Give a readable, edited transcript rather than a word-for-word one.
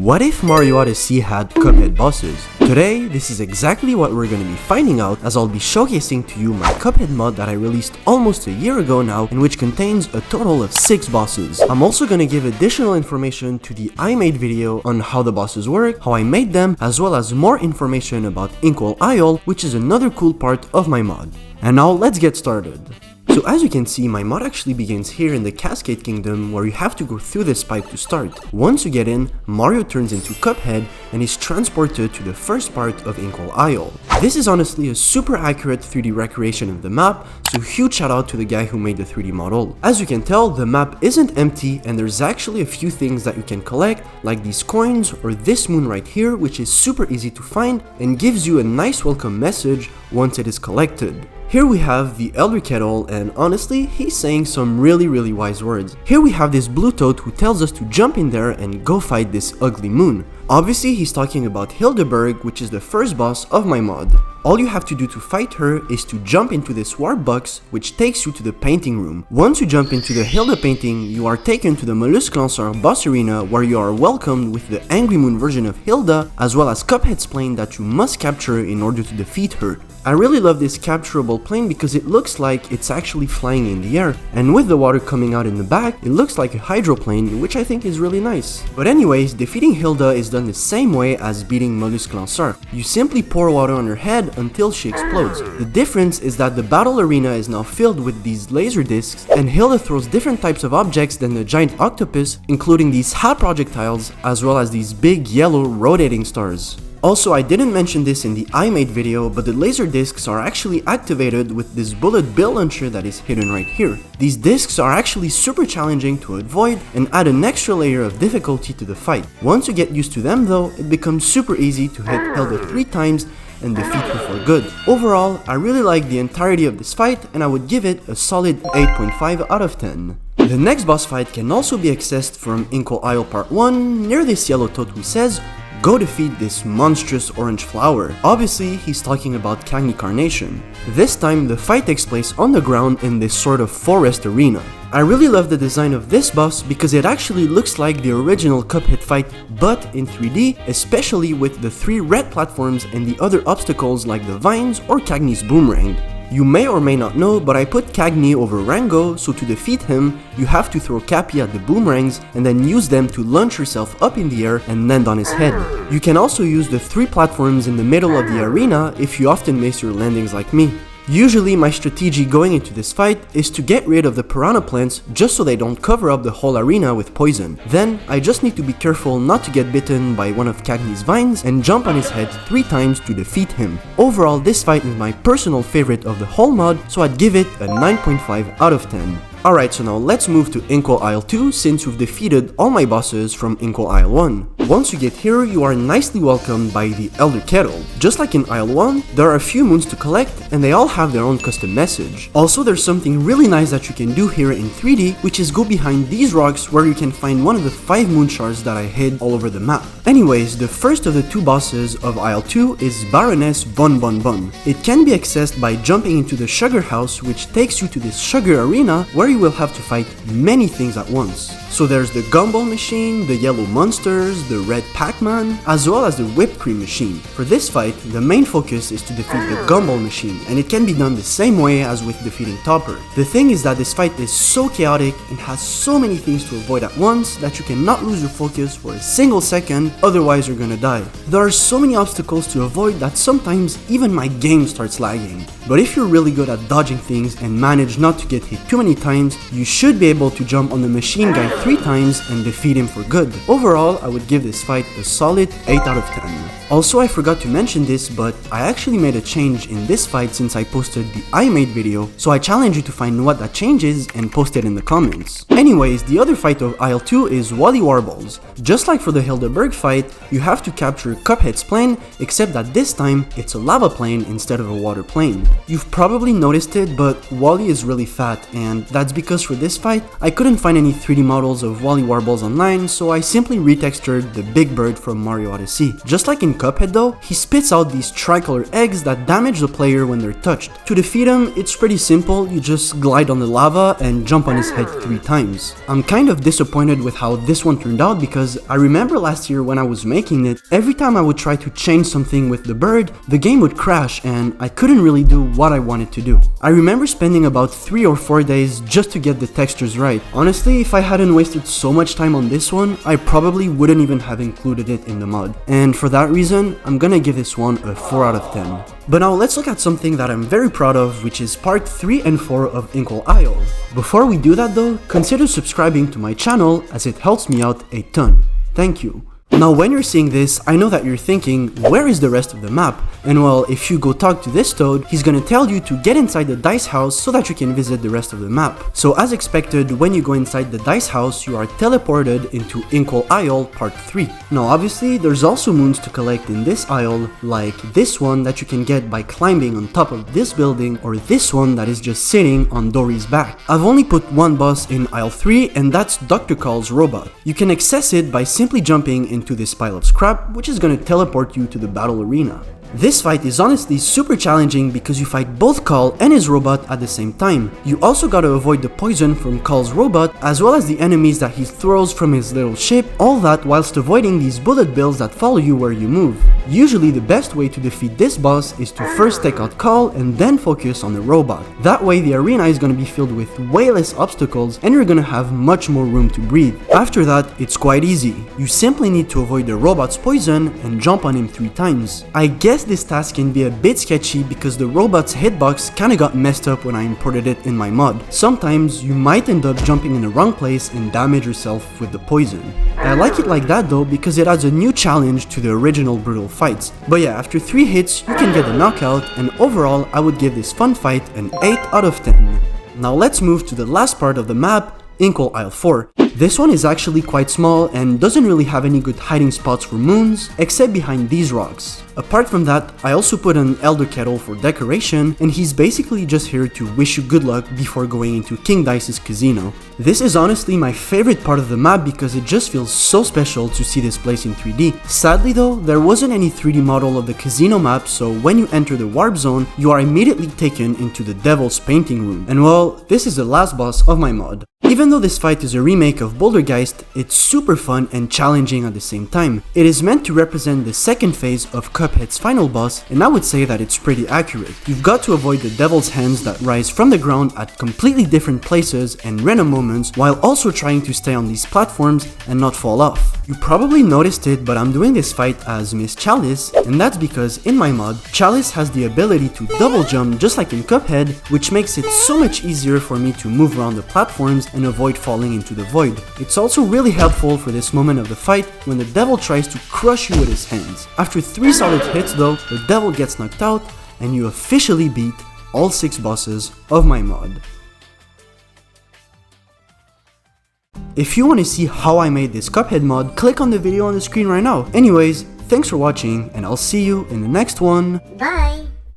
What if Mario Odyssey had Cuphead bosses? Today, this is exactly what we're going to be finding out, as I'll be showcasing to you my Cuphead mod that I released almost a year ago now, and which contains a total of 6 bosses. I'm also going to give additional information to the I made video on how the bosses work, how I made them, as well as more information about Inkwell Isle, which is another cool part of my mod. And now let's get started. So as you can see, my mod actually begins here in the Cascade Kingdom, where you have to go through this pipe to start. Once you get in, Mario turns into Cuphead and is transported to the first part of Inkwell Isle. This is honestly a super accurate 3D recreation of the map, so huge shout out to the guy who made the 3D model. As you can tell, the map isn't empty and there's actually a few things that you can collect, like these coins or this moon right here, which is super easy to find and gives you a nice welcome message once it is collected. Here we have the Elder Kettle, and honestly, he's saying some really wise words. Here we have this blue toad who tells us to jump in there and go fight this ugly moon. Obviously, he's talking about Hilda Berg, which is the first boss of my mod. All you have to do to fight her is to jump into this warp box, which takes you to the painting room. Once you jump into the Hilda painting, you are taken to the Mollusk Lancer boss arena, where you are welcomed with the Angry Moon version of Hilda, as well as Cuphead's plane that you must capture in order to defeat her. I really love this capturable plane because it looks like it's actually flying in the air, and with the water coming out in the back, it looks like a hydroplane, which I think is really nice. But anyways, defeating Hilda is done the same way as beating Mollusk Lancer. You simply pour water on her head until she explodes. The difference is that the battle arena is now filled with these laser discs, and Hilda throws different types of objects than the giant octopus, including these hot projectiles, as well as these big yellow rotating stars. Also, I didn't mention this in the I made video, but the laser discs are actually activated with this bullet bill launcher that is hidden right here. These discs are actually super challenging to avoid and add an extra layer of difficulty to the fight. Once you get used to them though, it becomes super easy to hit Hilda 3 times and defeat her for good. Overall, I really like the entirety of this fight and I would give it a solid 8.5 out of 10. The next boss fight can also be accessed from Inkwell Isle Part 1, near this yellow toad who says, "Go defeat this monstrous orange flower." Obviously, he's talking about Cagney Carnation. This time, the fight takes place on the ground in this sort of forest arena. I really love the design of this boss because it actually looks like the original Cuphead fight, but in 3D, especially with the 3 red platforms and the other obstacles like the vines or Cagney's boomerang. You may or may not know, but I put Cagney over Rango, so to defeat him, you have to throw Cappy at the boomerangs and then use them to launch yourself up in the air and land on his head. You can also use the 3 platforms in the middle of the arena if you often miss your landings like me. Usually my strategy going into this fight is to get rid of the piranha plants just so they don't cover up the whole arena with poison. Then I just need to be careful not to get bitten by one of Cagney's vines and jump on his head 3 times to defeat him. Overall, this fight is my personal favorite of the whole mod, so I'd give it a 9.5 out of 10. Alright, so now let's move to Inkwell Isle 2 since we've defeated all my bosses from Inkwell Isle 1. Once you get here, you are nicely welcomed by the Elder Kettle. Just like in Isle 1, there are a few moons to collect and they all have their own custom message. Also, there's something really nice that you can do here in 3D, which is go behind these rocks where you can find one of the 5 moon shards that I hid all over the map. Anyways, the first of the 2 bosses of Isle 2 is Baroness Von Bon Bon. It can be accessed by jumping into the sugar house, which takes you to this sugar arena where you will have to fight many things at once. So there's the gumball machine, the yellow monsters, the red Pac-Man, as well as the whipped cream machine. For this fight, the main focus is to defeat the gumball machine, and it can be done the same way as with defeating Topper. The thing is that this fight is so chaotic and has so many things to avoid at once that you cannot lose your focus for a single second, otherwise you're gonna die. There are so many obstacles to avoid that sometimes even my game starts lagging. But if you're really good at dodging things and manage not to get hit too many times, you should be able to jump on the machine guy 3 times and defeat him for good. Overall, I would give this fight a solid 8 out of 10. Also, I forgot to mention this, but I actually made a change in this fight since I posted the I made video, so I challenge you to find what that change is and post it in the comments. Anyways, the other fight of Isle 2 is Wally Warbles. Just like for the Hilda Berg fight, you have to capture Cuphead's plane, except that this time, it's a lava plane instead of a water plane. You've probably noticed it, but Wally is really fat, and that's because for this fight, I couldn't find any 3D models of Wally Warbles online, so I simply retextured the big bird from Mario Odyssey. Just like in Cuphead though, he spits out these tricolor eggs that damage the player when they're touched. To defeat him, it's pretty simple, you just glide on the lava and jump on his head 3 times. I'm kind of disappointed with how this one turned out because I remember last year when I was making it, every time I would try to change something with the bird, the game would crash and I couldn't really do what I wanted to do. I remember spending about 3 or 4 days just to get the textures right. Honestly, if I hadn't wasted so much time on this one, I probably wouldn't even have included it in the mod. And for that reason, I'm gonna give this one a 4 out of 10. But now let's look at something that I'm very proud of, which is part 3 and 4 of Inkwell Isle. Before we do that though, consider subscribing to my channel as it helps me out a ton. Thank you. Now when you're seeing this, I know that you're thinking, where is the rest of the map? And well, if you go talk to this toad, he's gonna tell you to get inside the dice house so that you can visit the rest of the map. So as expected, when you go inside the dice house, you are teleported into Inkwell Isle part 3. Now obviously, there's also moons to collect in this isle, like this one that you can get by climbing on top of this building, or this one that is just sitting on Dory's back. I've only put one boss in Isle 3, and that's Dr. Kahl's robot. You can access it by simply jumping into this pile of scrap, which is gonna teleport you to the battle arena. This fight is honestly super challenging because you fight both Kahl and his robot at the same time. You also gotta avoid the poison from Kahl's robot, as well as the enemies that he throws from his little ship, all that whilst avoiding these bullet bills that follow you where you move. Usually the best way to defeat this boss is to first take out Kahl and then focus on the robot. That way the arena is gonna be filled with way less obstacles and you're gonna have much more room to breathe. After that, it's quite easy. You simply need to avoid the robot's poison and jump on him 3 times. I guess this task can be a bit sketchy because the robot's hitbox kinda got messed up when I imported it in my mod. Sometimes you might end up jumping in the wrong place and damage yourself with the poison. I like it like that though because it adds a new challenge to the original brutal fights. But yeah, after 3 hits you can get a knockout, and overall I would give this fun fight an 8 out of 10. Now let's move to the last part of the map, Inkwell Isle 4. This one is actually quite small and doesn't really have any good hiding spots for moons, except behind these rocks. Apart from that, I also put an Elder Kettle for decoration, and he's basically just here to wish you good luck before going into King Dice's casino. This is honestly my favorite part of the map because it just feels so special to see this place in 3D. Sadly though, there wasn't any 3D model of the casino map, so when you enter the warp zone, you are immediately taken into the Devil's Painting Room. And well, this is the last boss of my mod. Even though this fight is a remake of Bouldergeist, it's super fun and challenging at the same time. It is meant to represent the second phase of Cuphead's final boss, and I would say that it's pretty accurate. You've got to avoid the devil's hands that rise from the ground at completely different places and random moments, while also trying to stay on these platforms and not fall off. You probably noticed it, but I'm doing this fight as Miss Chalice, and that's because in my mod, Chalice has the ability to double jump just like in Cuphead, which makes it so much easier for me to move around the platforms and avoid falling into the void. It's also really helpful for this moment of the fight when the devil tries to crush you with his hands. After 3 solid hits though, the devil gets knocked out and you officially beat all 6 bosses of my mod. If you want to see how I made this Cuphead mod, click on the video on the screen right now. Anyways, thanks for watching and I'll see you in the next one. Bye!